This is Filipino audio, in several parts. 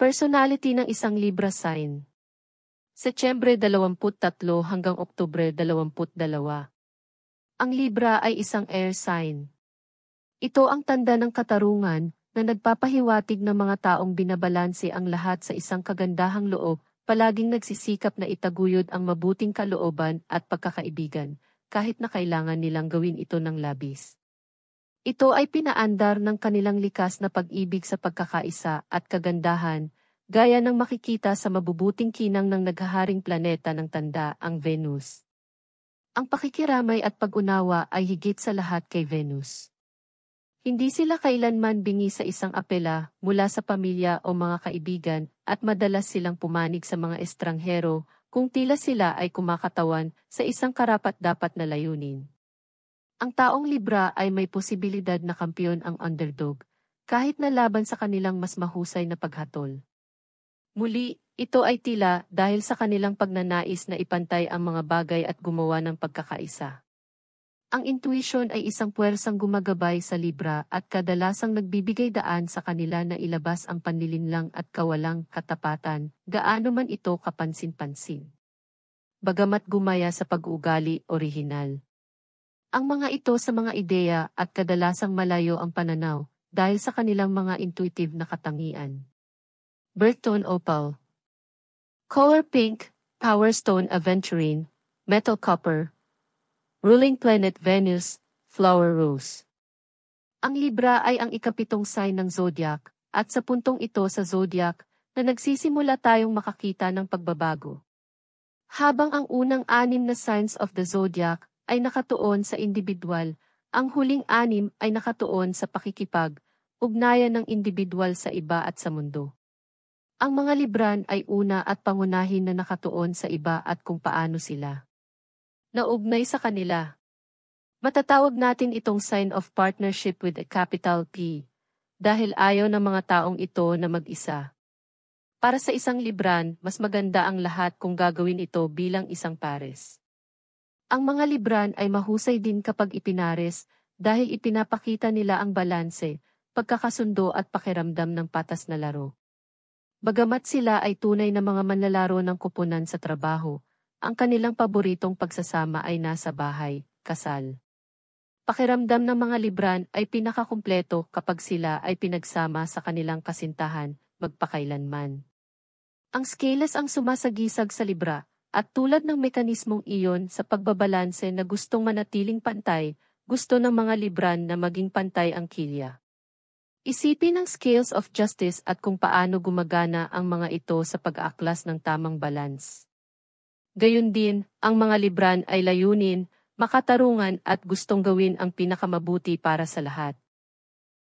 Personality ng isang Libra sign. Setyembre 23 hanggang Oktubre 22. Ang Libra ay isang air sign. Ito ang tanda ng katarungan na nagpapahiwatig ng mga taong binabalanse ang lahat sa isang kagandahang loob, palaging nagsisikap na itaguyod ang mabuting kalooban at pagkakaibigan, kahit na kailangan nilang gawin ito ng labis. Ito ay pinaandar ng kanilang likas na pag-ibig sa pagkakaisa at kagandahan, gaya ng makikita sa mabubuting kinang ng naghaharing planeta ng tanda, ang Venus. Ang pakikiramay at pag-unawa ay higit sa lahat kay Venus. Hindi sila kailanman bingi sa isang apela mula sa pamilya o mga kaibigan at madalas silang pumanig sa mga estranghero kung tila sila ay kumakatawan sa isang karapat-dapat na layunin. Ang taong Libra ay may posibilidad na kampiyon ang underdog, kahit na laban sa kanilang mas mahusay na paghatol. Muli, ito ay tila dahil sa kanilang pagnanais na ipantay ang mga bagay at gumawa ng pagkakaisa. Ang intuition ay isang puwersang gumagabay sa Libra at kadalasang nagbibigay daan sa kanila na ilabas ang panlilinlang at kawalang katapatan, gaano man ito kapansin-pansin. Bagamat gumaya sa pag-uugali orihinal. Ang mga ito sa mga ideya at kadalasang malayo ang pananaw dahil sa kanilang mga intuitive na katangian. Birth tone opal. Color pink, power stone aventurine, metal copper. Ruling planet Venus, flower rose. Ang Libra ay ang ikapitong sign ng zodiac, at sa puntong ito sa zodiac na nagsisimula tayong makakita ng pagbabago. Habang ang unang 6 na signs of the zodiac ay nakatuon sa individual, ang huling 6 ay nakatuon sa pakikipag-ugnayan ng individual sa iba at sa mundo. Ang mga Libran ay una at pangunahin na nakatuon sa iba at kung paano sila naugnay sa kanila. Matatawag natin itong sign of partnership with a capital P, dahil ayaw ng mga taong ito na mag-isa. Para sa isang Libran, mas maganda ang lahat kung gagawin ito bilang isang pares. Ang mga Libran ay mahusay din kapag ipinares, dahil ipinapakita nila ang balanse, pagkakasundo at pakiramdam ng patas na laro. Bagamat sila ay tunay na mga manlalaro ng kupunan sa trabaho, ang kanilang paboritong pagsasama ay nasa bahay, kasal. Pakiramdam ng mga Libran ay pinakakumpleto kapag sila ay pinagsama sa kanilang kasintahan, magpakailanman. Ang scales ang sumasagisag sa Libra, at tulad ng mekanismong iyon sa pagbabalanse na gustong manatiling pantay, gusto ng mga Libran na maging pantay ang kilya. Isipin ang scales of justice at kung paano gumagana ang mga ito sa pag-aaklas ng tamang balance. Gayun din, ang mga Libran ay layunin, makatarungan at gustong gawin ang pinakamabuti para sa lahat.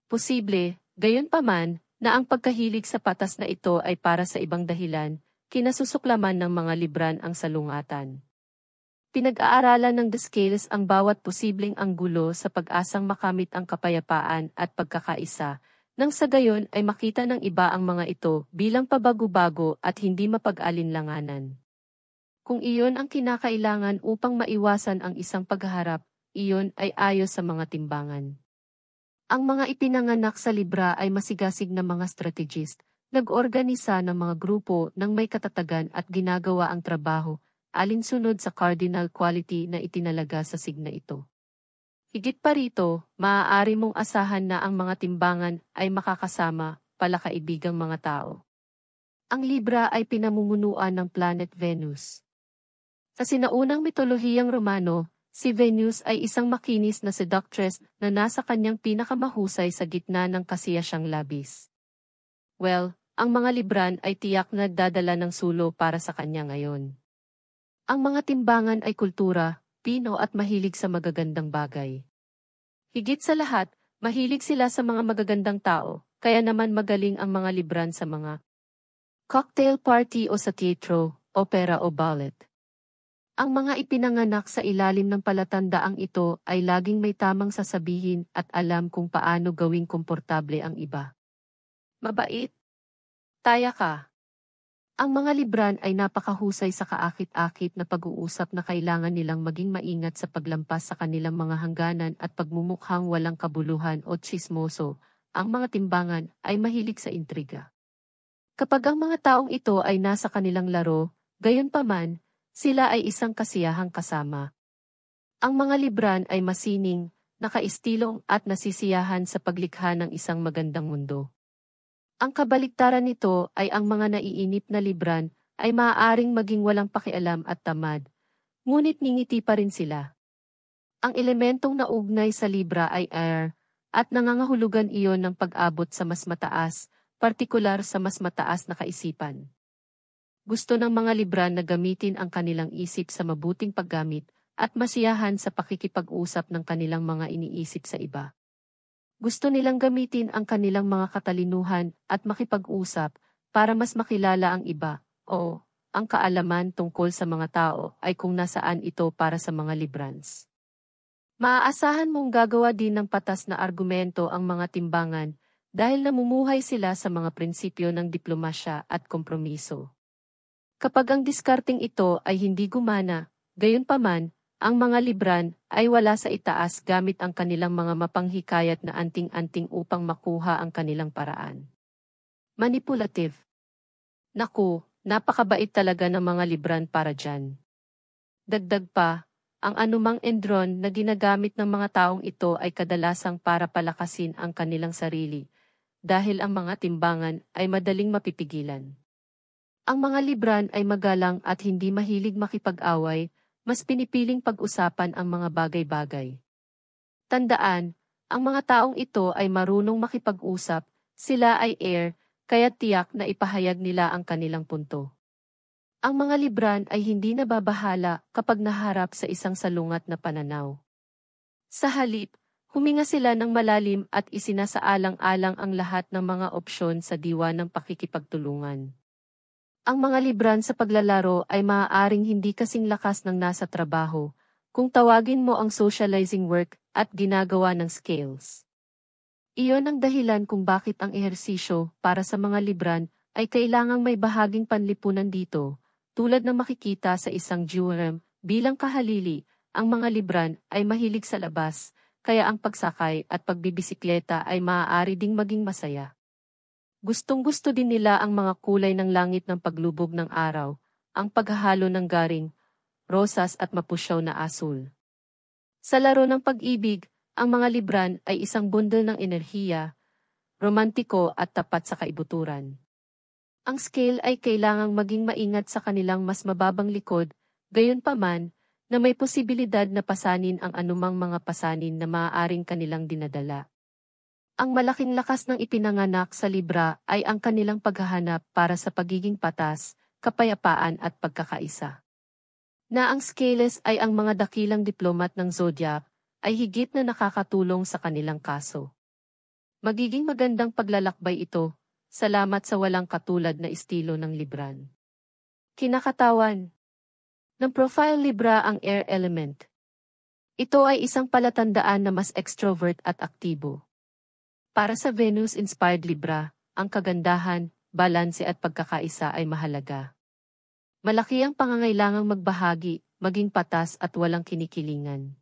Posible, gayon paman, na ang pagkahilig sa patas na ito ay para sa ibang dahilan, kinasusuklaman ng mga Libran ang salungatan. Pinag-aaralan ng The Scales ang bawat posibleng anggulo sa pag-asang makamit ang kapayapaan at pagkakaisa, nang sa gayon ay makita ng iba ang mga ito bilang pabago-bago at hindi mapag-alinlanganan. Kung iyon ang kinakailangan upang maiwasan ang isang paghaharap, iyon ay ayos sa mga timbangan. Ang mga ipinanganak sa Libra ay masigasig na mga strategist, nag-organisa ng mga grupo ng may katatagan at ginagawa ang trabaho, alinsunod sa cardinal quality na itinalaga sa signa ito. Higit pa rito, maaari mong asahan na ang mga timbangan ay makakasama, palakaibigang mga tao. Ang Libra ay pinamumunuan ng planet Venus. Sa sinaunang mitolohiyang Romano, si Venus ay isang makinis na seductress na nasa kanyang pinakamahusay sa gitna ng kasiyasyang labis. Well, ang mga Libran ay tiyak na nagdadala ng sulo para sa kanya ngayon. Ang mga timbangan ay kultura, pino at mahilig sa magagandang bagay. Higit sa lahat, mahilig sila sa mga magagandang tao, kaya naman magaling ang mga Libran sa mga cocktail party o sa teatro, opera o ballet. Ang mga ipinanganak sa ilalim ng palatandaang ito ay laging may tamang sasabihin at alam kung paano gawing komportable ang iba. Mabait. Taya ka. Ang mga Libran ay napakahusay sa kaakit-akit na pag-uusap na kailangan nilang maging maingat sa paglampas sa kanilang mga hangganan at pagmumukhang walang kabuluhan o tsismoso. Ang mga timbangan ay mahilig sa intriga. Kapag ang mga taong ito ay nasa kanilang laro, gayunpaman, sila ay isang kasiyahang kasama. Ang mga Libran ay masining, nakaistilong at nasisiyahan sa paglikha ng isang magandang mundo. Ang kabaliktaran nito ay ang mga naiinip na Libran ay maaaring maging walang pakialam at tamad, ngunit ngingiti pa rin sila. Ang elementong naugnay sa Libra ay air, at nangangahulugan iyon ng pag-abot sa mas mataas, partikular sa mas mataas na kaisipan. Gusto ng mga Libran na gamitin ang kanilang isip sa mabuting paggamit at masiyahan sa pakikipag-usap ng kanilang mga iniisip sa iba. Gusto nilang gamitin ang kanilang mga katalinuhan at makipag-usap para mas makilala ang iba, o ang kaalaman tungkol sa mga tao ay kung nasaan ito para sa mga Librans. Maaasahan mong gagawa din ng patas na argumento ang mga timbangan dahil namumuhay sila sa mga prinsipyo ng diplomasya at kompromiso. Kapag ang diskarting ito ay hindi gumana, gayunpaman, ang mga Libran ay wala sa itaas gamit ang kanilang mga mapanghikayat na anting-anting upang makuha ang kanilang paraan. Manipulative. Naku, napakabait talaga ng mga Libran para dyan. Dagdag pa, ang anumang endron na ginagamit ng mga taong ito ay kadalasang para palakasin ang kanilang sarili, dahil ang mga timbangan ay madaling mapipigilan. Ang mga Libran ay magalang at hindi mahilig makipag-away, mas pinipiling pag-usapan ang mga bagay-bagay. Tandaan, ang mga taong ito ay marunong makipag-usap, sila ay air, kaya tiyak na ipahayag nila ang kanilang punto. Ang mga Libran ay hindi nababahala kapag naharap sa isang salungat na pananaw. Sa halip, huminga sila ng malalim at isinasaalang-alang ang lahat ng mga opsyon sa diwa ng pakikipagtulungan. Ang mga Libran sa paglalaro ay maaaring hindi kasing lakas ng nasa trabaho, kung tawagin mo ang socializing work at ginagawa ng scales. Iyon ang dahilan kung bakit ang ehersisyo para sa mga Libran ay kailangang may bahaging panlipunan dito, tulad ng makikita sa isang diorem. Bilang kahalili, ang mga Libran ay mahilig sa labas, kaya ang pagsakay at pagbibisikleta ay maaari ding maging masaya. Gustong-gusto din nila ang mga kulay ng langit ng paglubog ng araw, ang paghahalo ng garing, rosas at mapusyaw na asul. Sa laro ng pag-ibig, ang mga Libran ay isang bundol ng enerhiya, romantiko at tapat sa kaibuturan. Ang scale ay kailangang maging maingat sa kanilang mas mababang likod, gayunpaman, na may posibilidad na pasanin ang anumang mga pasanin na maaaring kanilang dinadala. Ang malaking lakas ng ipinanganak sa Libra ay ang kanilang paghahanap para sa pagiging patas, kapayapaan at pagkakaisa. Na ang Scales ay ang mga dakilang diplomat ng zodiac, ay higit na nakakatulong sa kanilang kaso. Magiging magandang paglalakbay ito, salamat sa walang katulad na estilo ng Libran. Kinakatawan ng profile Libra ang air element. Ito ay isang palatandaan na mas extrovert at aktibo. Para sa Venus-inspired Libra, ang kagandahan, balanse at pagkakaisa ay mahalaga. Malaki ang pangangailangang magbahagi, maging patas at walang kinikilingan.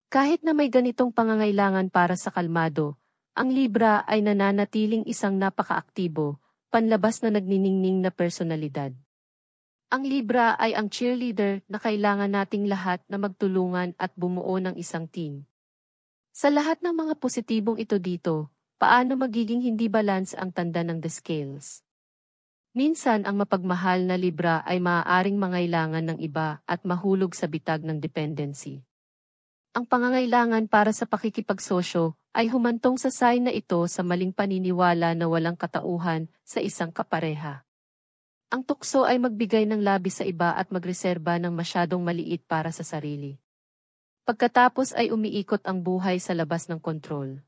Kahit na may ganitong pangangailangan para sa kalmado, ang Libra ay nananatiling isang napakaaktibo, panlabas na nagniningning na personalidad. Ang Libra ay ang cheerleader na kailangan nating lahat na magtulungan at bumuo ng isang team. Sa lahat ng mga positibong ito dito, paano magiging hindi balance ang tanda ng the scales? Minsan ang mapagmahal na Libra ay maaaring mangailangan ng iba at mahulog sa bitag ng dependency. Ang pangangailangan para sa pakikipagsosyo ay humantong sa sign na ito sa maling paniniwala na walang katauhan sa isang kapareha. Ang tukso ay magbigay ng labis sa iba at magreserba ng masyadong maliit para sa sarili. Pagkatapos ay umiikot ang buhay sa labas ng kontrol.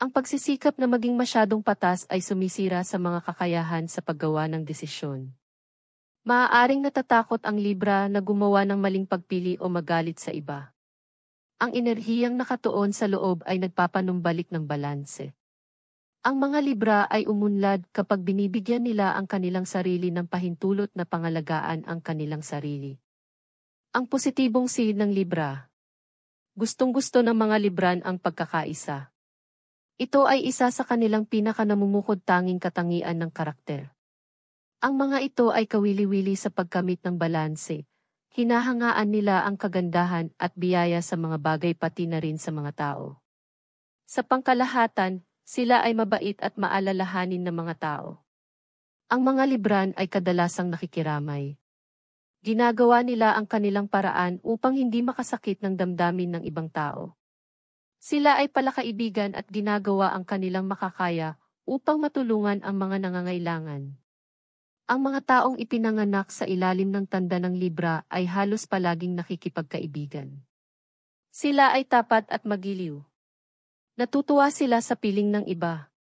Ang pagsisikap na maging masyadong patas ay sumisira sa mga kakayahan sa paggawa ng desisyon. Maaaring natatakot ang Libra na gumawa ng maling pagpili o magalit sa iba. Ang enerhiyang nakatuon sa loob ay nagpapanumbalik ng balanse. Ang mga Libra ay umunlad kapag binibigyan nila ang kanilang sarili ng pahintulot na pangalagaan ang kanilang sarili. Ang positibong sid ng Libra. Gustong-gusto ng mga Libran ang pagkakaisa. Ito ay isa sa kanilang pinaka-namumukod tanging katangian ng karakter. Ang mga ito ay kawili-wili sa pagkamit ng balanse. Hinahangaan nila ang kagandahan at biyaya sa mga bagay pati na rin sa mga tao. Sa pangkalahatan, sila ay mabait at maalalahanin ng mga tao. Ang mga Libran ay kadalasang nakikiramay. Ginagawa nila ang kanilang paraan upang hindi makasakit ng damdamin ng ibang tao. Sila ay palakaibigan at ginagawa ang kanilang makakaya upang matulungan ang mga nangangailangan. Ang mga taong ipinanganak sa ilalim ng tanda ng Libra ay halos palaging nakikipagkaibigan. Sila ay tapat at magiliw. Natutuwa sila sa piling ng iba.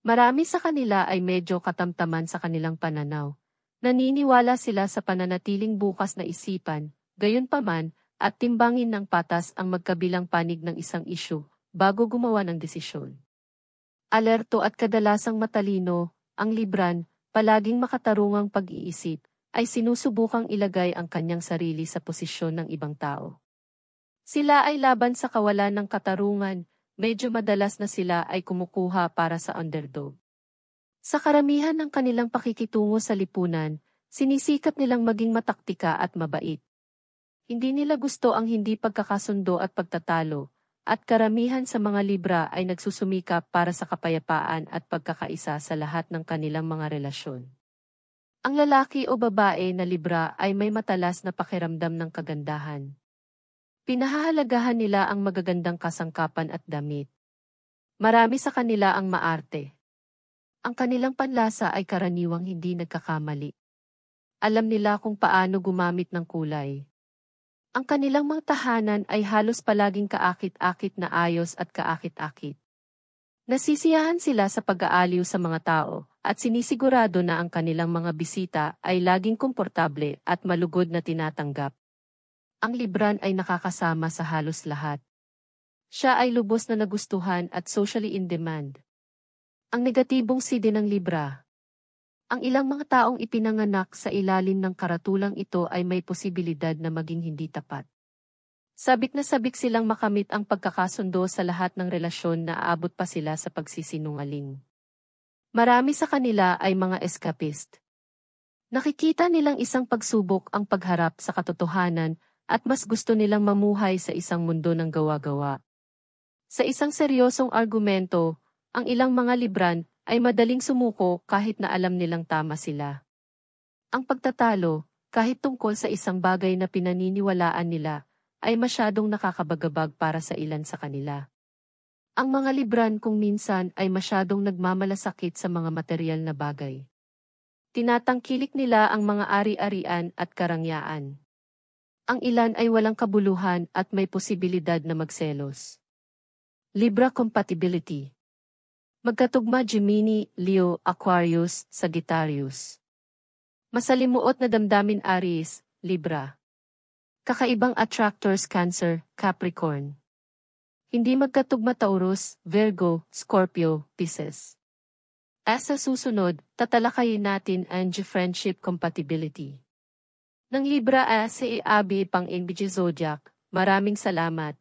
Marami sa kanila ay medyo katamtaman sa kanilang pananaw. Naniniwala sila sa pananatiling bukas na isipan, gayunpaman, at timbangin ng patas ang magkabilang panig ng isang isyu bago gumawa ng desisyon. Alerto at kadalasang matalino, ang Libran, palaging makatarungang pag-iisip, ay sinusubukang ilagay ang kanyang sarili sa posisyon ng ibang tao. Sila ay laban sa kawalan ng katarungan, medyo madalas na sila ay kumukuha para sa underdog. Sa karamihan ng kanilang pakikitungo sa lipunan, sinisikap nilang maging mataktika at mabait. Hindi nila gusto ang hindi pagkakasundo at pagtatalo, at karamihan sa mga Libra ay nagsusumikap para sa kapayapaan at pagkakaisa sa lahat ng kanilang mga relasyon. Ang lalaki o babae na Libra ay may matalas na pakiramdam ng kagandahan. Pinahahalagahan nila ang magagandang kasangkapan at damit. Marami sa kanila ang maarte. Ang kanilang panlasa ay karaniwang hindi nagkakamali. Alam nila kung paano gumamit ng kulay. Ang kanilang mga tahanan ay halos palaging kaakit-akit na ayos at kaakit-akit. Nasisiyahan sila sa pag-aaliw sa mga tao at sinisigurado na ang kanilang mga bisita ay laging komportable at malugod na tinatanggap. Ang Libran ay nakakasama sa halos lahat. Siya ay lubos na nagustuhan at socially in demand. Ang negatibong side ng Libra. Ang ilang mga taong ipinanganak sa ilalim ng karatulang ito ay may posibilidad na maging hindi tapat. Sabik na sabik silang makamit ang pagkakasundo sa lahat ng relasyon na aabot pa sila sa pagsisinungaling. Marami sa kanila ay mga escapist. Nakikita nilang isang pagsubok ang pagharap sa katotohanan at mas gusto nilang mamuhay sa isang mundo ng gawa-gawa. Sa isang seryosong argumento, ang ilang mga Libran ay madaling sumuko kahit na alam nilang tama sila. Ang pagtatalo, kahit tungkol sa isang bagay na pinaniniwalaan nila, ay masyadong nakakabagabag para sa ilan sa kanila. Ang mga Libran kung minsan ay masyadong nagmamalasakit sa mga materyal na bagay. Tinatangkilik nila ang mga ari-arian at karangyaan. Ang ilan ay walang kabuluhan at may posibilidad na magselos. Libra compatibility. Magkatugma Gemini, Leo, Aquarius, Sagittarius. Masalimuot na damdamin Aries, Libra. Kakaibang attractors Cancer, Capricorn. Hindi magkatugma Taurus, Virgo, Scorpio, Pisces. Sa susunod, tatalakayin natin ang friendship compatibility. Ng Libra si Abi pang Enbiji Zodiac. Maraming salamat.